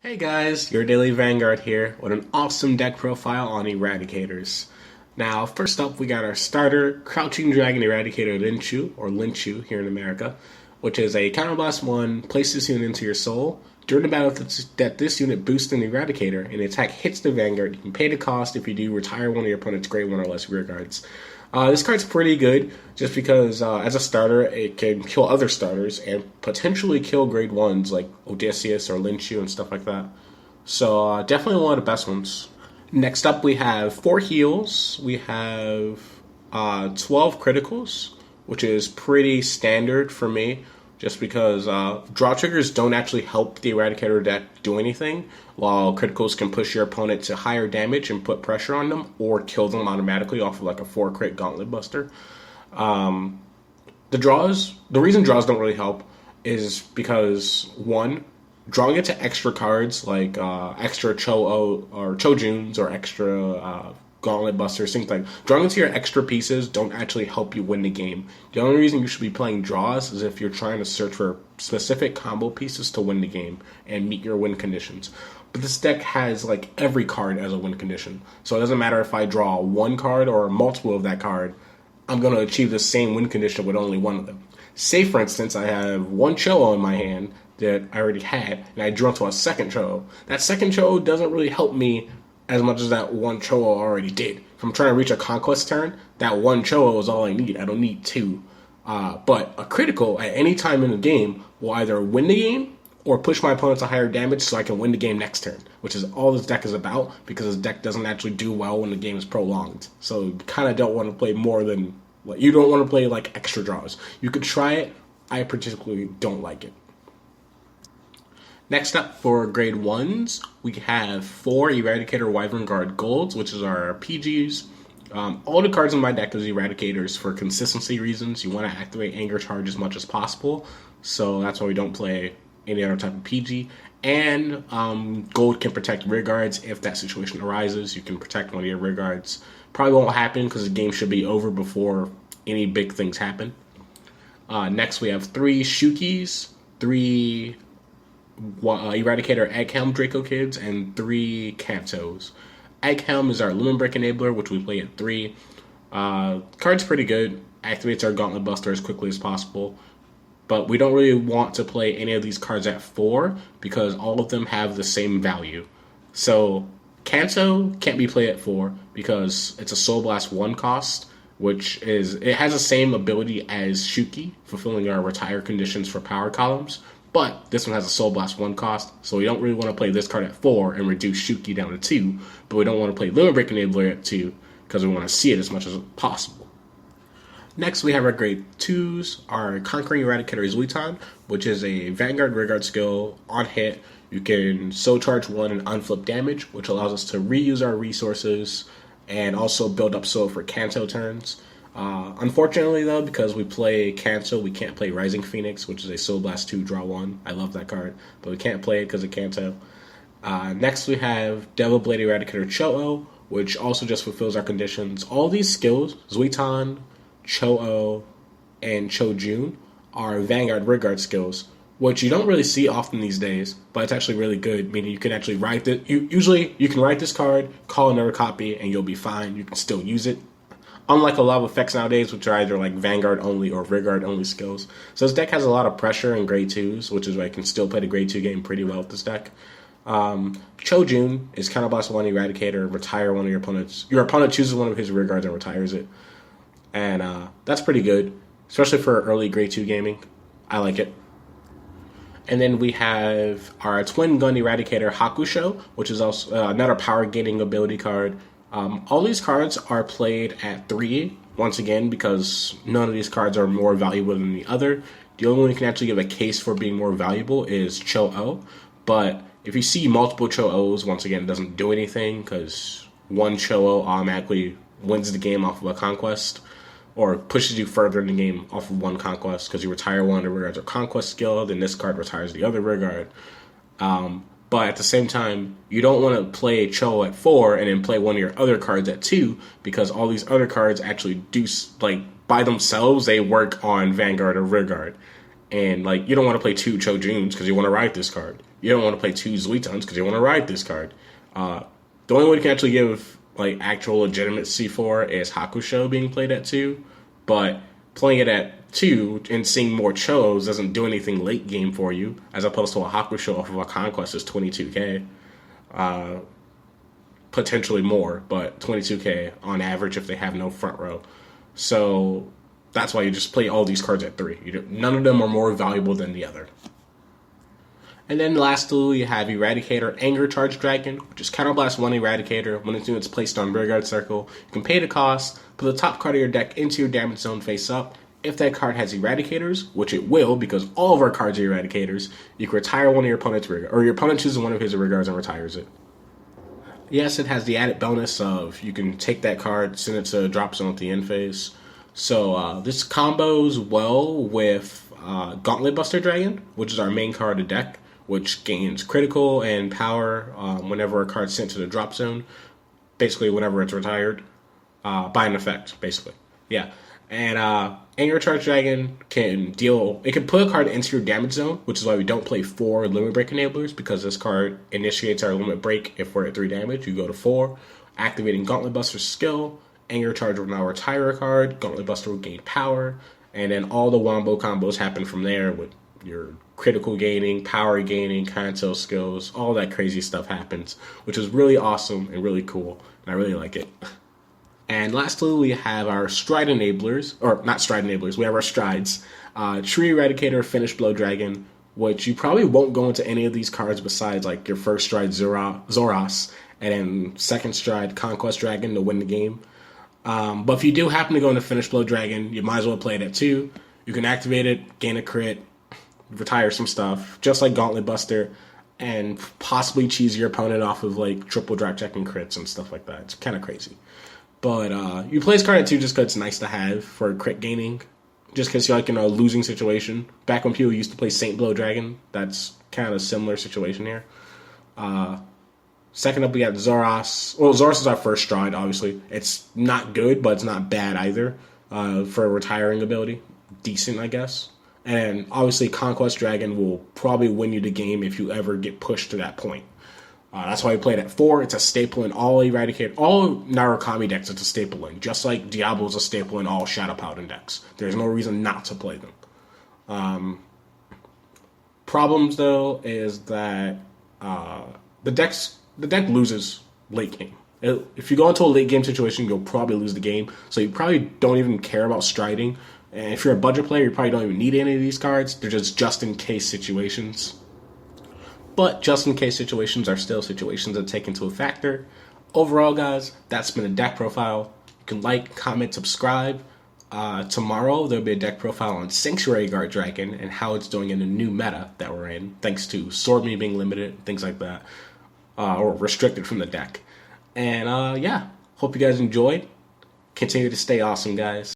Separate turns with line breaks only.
Hey guys, your Daily Vanguard here with an awesome deck profile on Eradicators. Now, first up, we got our starter, Crouching Dragon Eradicator Linchu, or Linchu here in America, which is a Counterblast 1, place this unit into your soul. During the battle that this unit boosts an Eradicator and the attack hits the Vanguard, you can pay the cost. If you do, retire one of your opponent's grade 1 or less rear guards. This card's pretty good just because as a starter, it can kill other starters and potentially kill grade 1s like Odysseus or Linchu and stuff like that. So definitely one of the best ones. Next up, we have 4 heals. We have 12 criticals, which is pretty standard for me just because draw triggers don't actually help the Eradicator deck do anything, while criticals can push your opponent to higher damage and put pressure on them or kill them automatically off of like a 4 crit Gauntlet Buster. The reason draws don't really help is because, one, drawing into extra cards like extra Cho-O or Cho-Juns or extra Gauntlet Busters, things like drawing into your extra pieces don't actually help you win the game. The only reason you should be playing draws is if you're trying to search for specific combo pieces to win the game and meet your win conditions. But this deck has like every card as a win condition. So it doesn't matter if I draw one card or multiple of that card, I'm going to achieve the same win condition with only one of them. Say, for instance, I have one Cho-O in my hand that I already had, and I drew into a second Cho-O. That second Cho-O doesn't really help me as much as that one Cho-O already did. If I'm trying to reach a conquest turn, that one Cho-O is all I need. I don't need 2. But a critical at any time in the game will either win the game or push my opponent to higher damage so I can win the game next turn, which is all this deck is about, because this deck doesn't actually do well when the game is prolonged. So you kind of don't want to play more than... You don't want to play like extra draws. You could try it. I particularly don't like it. Next up, for grade 1s, we have 4 Eradicator Wyvern Guard Golds, which is our PGs. All the cards in my deck is Eradicators for consistency reasons. You want to activate Anger Charge as much as possible, so that's why we don't play any other type of PG. And Gold can protect rear guards if that situation arises. You can protect one of your rear guards. Probably won't happen because the game should be over before any big things happen. Next, we have 3 Shukis, 3... Eradicator Egghelm Draco Kids, and 3 Kantos. Egghelm is our Limit Break Enabler, which we play at 3. Card's pretty good. Activates our Gauntlet Buster as quickly as possible. But we don't really want to play any of these cards at 4 because all of them have the same value. So Kanto can't be played at 4 because it's a Soul Blast 1 cost, which is... It has the same ability as Shuki, fulfilling our retire conditions for power columns. But this one has a Soul Blast 1 cost, so we don't really want to play this card at 4 and reduce Shuki down to 2, but we don't want to play Limit Break Enabler at 2 because we want to see it as much as possible. Next, we have our grade 2s, our Conquering Eradicator Zuitan, which is a Vanguard Rearguard skill. On hit, you can Soul Charge 1 and unflip damage, which allows us to reuse our resources and also build up Soul for Kanto turns. Unfortunately, though, because we play Kanto, we can't play Rising Phoenix, which is a Soul Blast 2 draw 1. I love that card, but we can't play it because of Kanto. Next, we have Devil Blade Eradicator Cho-O, which also just fulfills our conditions. All these skills, Zuitan, Cho-O, and Cho-Jun, are Vanguard Rearguard skills, which you don't really see often these days, but it's actually really good, meaning you can actually write it. Usually, you can write this card, call another copy, and you'll be fine. You can still use it. Unlike a lot of effects nowadays, which are either like Vanguard only or Rearguard only skills. So this deck has a lot of pressure in grade 2s, which is why I can still play the grade 2 game pretty well with this deck. Cho-Jun is Counterblast 1 Eradicator, retire one of your opponents. Your opponent chooses one of his rear guards and retires it. And that's pretty good, especially for early grade 2 gaming. I like it. And then we have our Twin Gun Eradicator Hakusho, which is also another power gaining ability card. All these cards are played at 3, once again, because none of these cards are more valuable than the other. The only one you can actually give a case for being more valuable is Cho-O, but if you see multiple Cho-Os, once again, it doesn't do anything, because one Cho-O automatically wins the game off of a conquest, or pushes you further in the game off of one conquest, because you retire one of the rear guards or conquest skill, then this card retires the other rear guard. But at the same time, you don't want to play Cho at 4 and then play one of your other cards at 2, because all these other cards actually do, like, by themselves, they work on Vanguard or Rearguard. And, like, you don't want to play 2 Cho-Juns because you want to ride this card. you don't want to play 2 Zuitons because you want to ride this card. The only one you can actually give like actual legitimacy for is Hakusho being played at 2, but playing it at 2 and seeing more Chos doesn't do anything late game for you, as opposed to a Hakusho off of a Conquest is 22k. Potentially more, but 22k on average if they have no front row. So that's why you just play all these cards at 3. None of them are more valuable than the other. And then lastly, you have Eradicator Anger Charge Dragon, which is Counterblast 1 Eradicator. When it's placed on Rearguard Circle, you can pay the cost, put the top card of your deck into your damage zone face up. If that card has Eradicators, which it will because all of our cards are Eradicators, you can retire one of your opponent's Rearguard, or your opponent chooses one of his Rearguards and retires it. Yes, it has the added bonus of you can take that card, send it to drop zone at the end phase. So this combos well with Gauntlet Buster Dragon, which is our main card of the deck, which gains critical and power whenever a card's sent to the drop zone, basically whenever it's retired, by an effect, basically. Yeah. And Anger Charge Dragon can put a card into your damage zone, which is why we don't play 4 Limit Break Enablers, because this card initiates our Limit Break if we're at 3 damage. You go to 4, activating Gauntlet Buster's skill, Anger Charge will now retire a card, Gauntlet Buster will gain power, and then all the wombo combos happen from there with your critical gaining, power gaining, cancel skills, all that crazy stuff happens, which is really awesome and really cool, and I really like it. And lastly, we have our Stride Enablers, or not Stride Enablers, we have our Strides. Tree Eradicator, Finish Blow Dragon, which you probably won't go into any of these cards besides like your first Stride Zoras, and then second Stride Conquest Dragon to win the game. But if you do happen to go into Finish Blow Dragon, you might as well play it at 2. You can activate it, gain a crit, retire some stuff, just like Gauntlet Buster, and possibly cheese your opponent off of like triple drop checking crits and stuff like that. It's kind of crazy. But you play this card at 2 just because it's nice to have for crit gaining, just because you're like in a losing situation. Back when people used to play Saint Blow Dragon, that's kind of a similar situation here. Second up, we got Zoras. Well, Zoras is our first Stride, obviously. It's not good, but it's not bad either for a retiring ability. Decent, I guess. And obviously, Conquest Dragon will probably win you the game if you ever get pushed to that point. That's why we played at 4. It's a staple in all Eradicator, all Narukami decks. It's a staple in, just like Diablo's a staple in all Shadow Paladin decks. There's no reason not to play them. Problems though is that the deck loses late game. If you go into a late game situation, you'll probably lose the game. So you probably don't even care about striding. And if you're a budget player, you probably don't even need any of these cards. They're just in case situations. But just in case situations are still situations that take into a factor. Overall, guys, that's been a deck profile. You can like, comment, subscribe. Tomorrow, there'll be a deck profile on Sanctuary Guard Dragon and how it's doing in the new meta that we're in, thanks to Sword Me being limited, things like that, or restricted from the deck. And yeah, hope you guys enjoyed. Continue to stay awesome, guys.